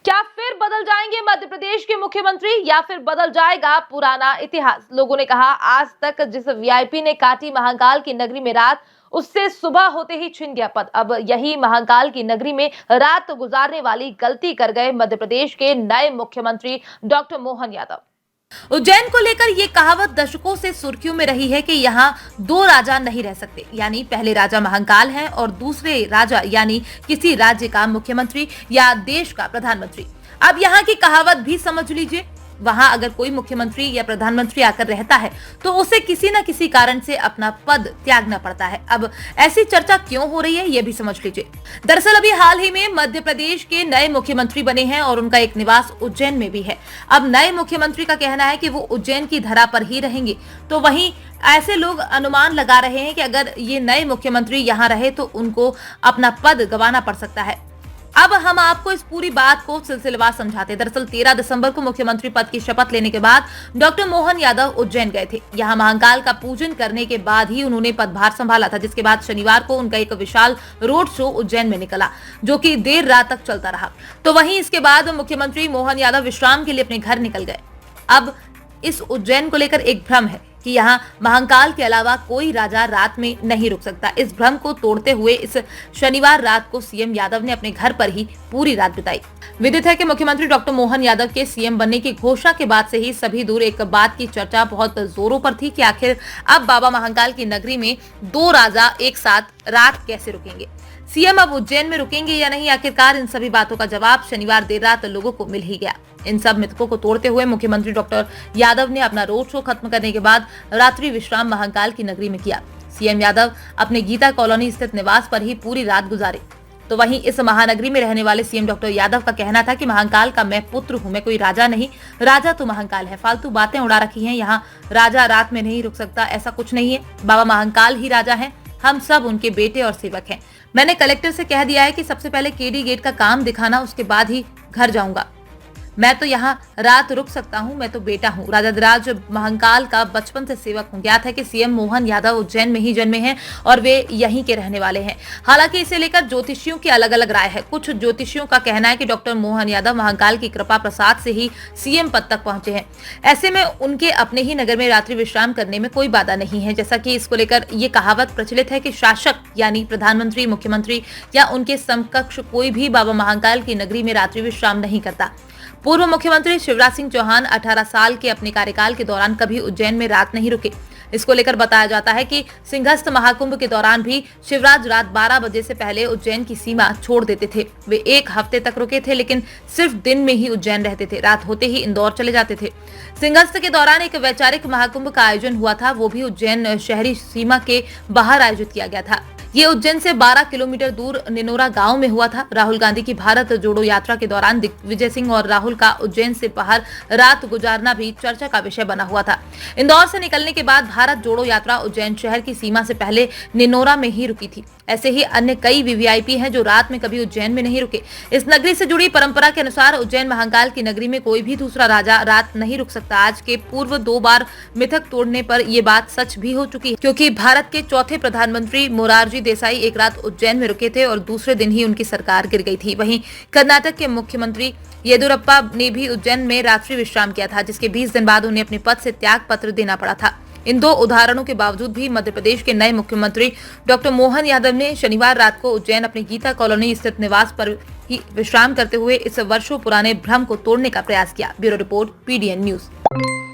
क्या फिर बदल जाएंगे मध्य प्रदेश के मुख्यमंत्री या फिर बदल जाएगा पुराना इतिहास? लोगों ने कहा, आज तक जिस वीआईपी ने काटी महाकाल की नगरी में रात, उससे सुबह होते ही छिन गया पद। अब यही महाकाल की नगरी में रात गुजारने वाली गलती कर गए मध्य प्रदेश के नए मुख्यमंत्री डॉक्टर मोहन यादव। उज्जैन को लेकर ये कहावत दशकों से सुर्खियों में रही है कि यहाँ दो राजा नहीं रह सकते, यानी पहले राजा महाकाल हैं और दूसरे राजा यानी किसी राज्य का मुख्यमंत्री या देश का प्रधानमंत्री। अब यहाँ की कहावत भी समझ लीजिए। वहां अगर कोई मुख्यमंत्री या प्रधानमंत्री आकर रहता है तो उसे किसी न किसी कारण से अपना पद त्यागना पड़ता है। अब ऐसी चर्चा क्यों हो रही है, ये भी समझ लीजिए। दरअसल अभी हाल ही में मध्य प्रदेश के नए मुख्यमंत्री बने हैं और उनका एक निवास उज्जैन में भी है। अब नए मुख्यमंत्री का कहना है कि वो उज्जैन की धरा पर ही रहेंगे, तो वहीं ऐसे लोग अनुमान लगा रहे हैं कि अगर ये नए मुख्यमंत्री यहाँ रहे तो उनको अपना पद गंवाना पड़ सकता है। अब हम आपको इस पूरी बात को सिलसिलेवार समझाते हैं। दरअसल 13 दिसंबर को मुख्यमंत्री पद की शपथ लेने के बाद डॉक्टर मोहन यादव उज्जैन गए थे। यहां महाकाल का पूजन करने के बाद ही उन्होंने पदभार संभाला था, जिसके बाद शनिवार को उनका एक विशाल रोड शो उज्जैन में निकला, जो कि देर रात तक चलता रहा। तो वहीं इसके बाद मुख्यमंत्री मोहन यादव विश्राम के लिए अपने घर निकल गए। अब इस उज्जैन को लेकर एक भ्रम है कि यहाँ महाकाल के अलावा कोई राजा रात में नहीं रुक सकता। इस भ्रम को तोड़ते हुए इस शनिवार रात को सीएम यादव ने अपने घर पर ही पूरी रात बिताई। विदित है कि मुख्यमंत्री डॉक्टर मोहन यादव के सीएम बनने की घोषणा के बाद से ही सभी दूर एक बात की चर्चा बहुत जोरों पर थी कि आखिर अब बाबा महाकाल की नगरी में दो राजा एक साथ रात कैसे रुकेंगे। सीएम अब उज्जैन में रुकेंगे या नहीं? आखिरकार इन सभी बातों का जवाब शनिवार देर रात लोगों को मिल ही गया। इन सब मिथकों को तोड़ते हुए मुख्यमंत्री डॉक्टर यादव ने अपना रोड शो खत्म करने के बाद रात्रि विश्राम महाकाल की नगरी में किया। सीएम यादव अपने गीता कॉलोनी स्थित निवास पर ही पूरी रात गुजारे। तो वहीं इस महानगरी में रहने वाले सीएम डॉक्टर यादव का कहना था कि महाकाल का मैं पुत्र हूं, मैं कोई राजा नहीं, राजा तो महाकाल है। फालतू बातें उड़ा रखी हैं, यहाँ राजा रात में नहीं रुक सकता, ऐसा कुछ नहीं है। बाबा महाकाल ही राजा है, हम सब उनके बेटे और सेवक हैं। मैंने कलेक्टर से कह दिया है कि सबसे पहले केडी गेट का काम दिखाना, उसके बाद ही घर जाऊंगा। मैं तो यहाँ रात रुक सकता हूँ, मैं तो बेटा हूँ, राजाधिराज महाकाल का बचपन से सेवक हूँ। ज्ञात है कि सीएम मोहन यादव उज्जैन में ही जन्मे हैं और वे यहीं के रहने वाले हैं। हालांकि इसे लेकर ज्योतिषियों की अलग अलग राय है। कुछ ज्योतिषियों का कहना है कि डॉक्टर मोहन यादव महाकाल की कृपा प्रसाद से ही सीएम पद तक पहुंचे हैं। ऐसे में उनके अपने ही नगर में रात्रि विश्राम करने में कोई बाधा नहीं है। जैसा कि इसको लेकर ये कहावत प्रचलित है कि शासक यानी प्रधानमंत्री, मुख्यमंत्री या उनके समकक्ष कोई भी बाबा महाकाल की नगरी में रात्रि विश्राम नहीं करता। पूर्व मुख्यमंत्री शिवराज सिंह चौहान 18 साल के अपने कार्यकाल के दौरान कभी उज्जैन में रात नहीं रुके। इसको लेकर बताया जाता है कि सिंहस्थ महाकुंभ के दौरान भी शिवराज रात 12 बजे से पहले उज्जैन की सीमा छोड़ देते थे। वे एक हफ्ते तक रुके थे, लेकिन सिर्फ दिन में ही उज्जैन रहते थे, रात होते ही इंदौर चले जाते थे। सिंहस्थ के दौरान एक वैचारिक महाकुंभ का आयोजन हुआ था, वो भी उज्जैन शहरी सीमा के बाहर आयोजित किया गया था। ये उज्जैन से 12 किलोमीटर दूर निनोरा गांव में हुआ था। राहुल गांधी की भारत जोड़ो यात्रा के दौरान दिग्विजय सिंह और राहुल का उज्जैन से बाहर रात गुजारना भी चर्चा का विषय बना हुआ था। इंदौर से निकलने के बाद भारत जोड़ो यात्रा उज्जैन शहर की सीमा से पहले निनोरा में ही रुकी थी। ऐसे ही अन्य कई वीवीआईपी हैं जो रात में कभी उज्जैन में नहीं रुके। इस नगरी से जुड़ी परंपरा के अनुसार उज्जैन महाकाल की नगरी में कोई भी दूसरा राजा रात नहीं रुक सकता। आज के पूर्व 2 बार मिथक तोड़ने पर यह बात सच भी हो चुकी है, क्योंकि भारत के चौथे प्रधानमंत्री मोरारजी देसाई एक रात उज्जैन में रुके थे और दूसरे दिन ही उनकी सरकार गिर गई थी। वहीं कर्नाटक के मुख्यमंत्री येदियुरप्पा ने भी उज्जैन में रात्रि विश्राम किया था, जिसके 20 दिन बाद उन्हें अपने पद से त्याग पत्र देना पड़ा था। इन 2 उदाहरणों के बावजूद भी मध्य प्रदेश के नए मुख्यमंत्री डॉक्टर मोहन यादव ने शनिवार रात को उज्जैन अपने गीता कॉलोनी स्थित निवास पर ही विश्राम करते हुए इस वर्षों पुराने भ्रम को तोड़ने का प्रयास किया। Bureau report, PDN news.